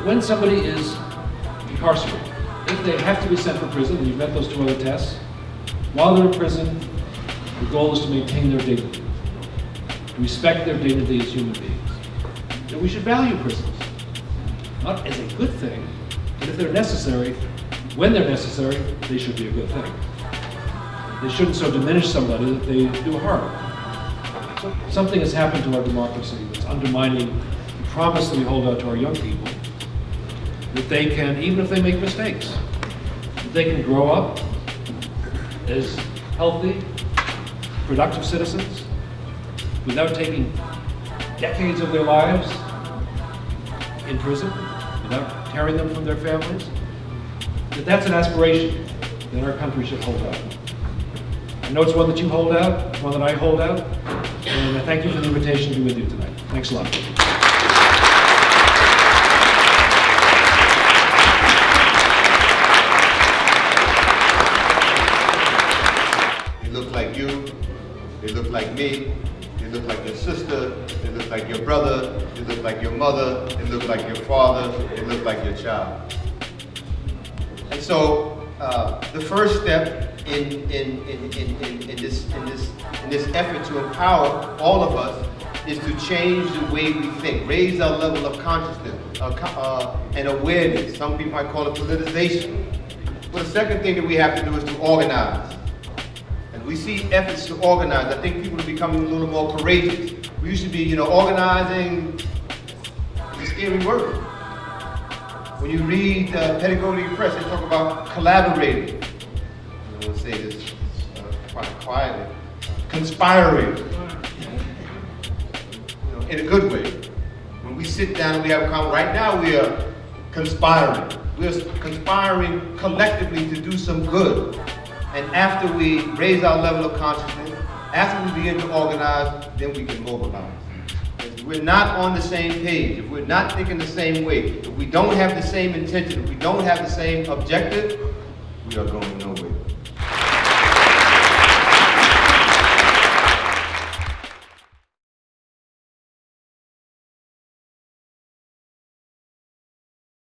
when somebody is incarcerated, if they have to be sent from prison, and you've met those two other tests, while they're in prison, the goal is to maintain their dignity, to respect their dignity as human beings. And we should value prisons, not as a good thing, but if they're necessary, when they're necessary, they should be a good thing. They shouldn't so diminish somebody that they do harm. So something has happened to our democracy that's undermining the promise that we hold out to our young people, that they can, even if they make mistakes, that they can grow up as healthy, productive citizens without taking decades of their lives in prison, without tearing them from their families. That's an aspiration that our country should hold out. I know it's one that you hold out, it's one that I hold out, and I thank you for the invitation to be with you tonight. Thanks a lot. They look like you, they look like me, they look like your sister, they look like your brother, they look like your mother, they look like your father, they look like your child. And so the first step in this effort to empower all of us is to change the way we think, raise our level of consciousness and awareness. Some people might call it politicization. But the second thing that we have to do is to organize. And we see efforts to organize. I think people are becoming a little more courageous. We used to be, organizing is a scary word. When you read Pedagogy Press, they talk about collaborating. I'm going to say this quite quietly. Conspiring. In a good way. When we sit down and we have a conversation, right now we are conspiring. We are conspiring collectively to do some good. And after we raise our level of consciousness, after we begin to organize, then we can mobilize. If we're not on the same page, if we're not thinking the same way, if we don't have the same intention, if we don't have the same objective, we are going nowhere.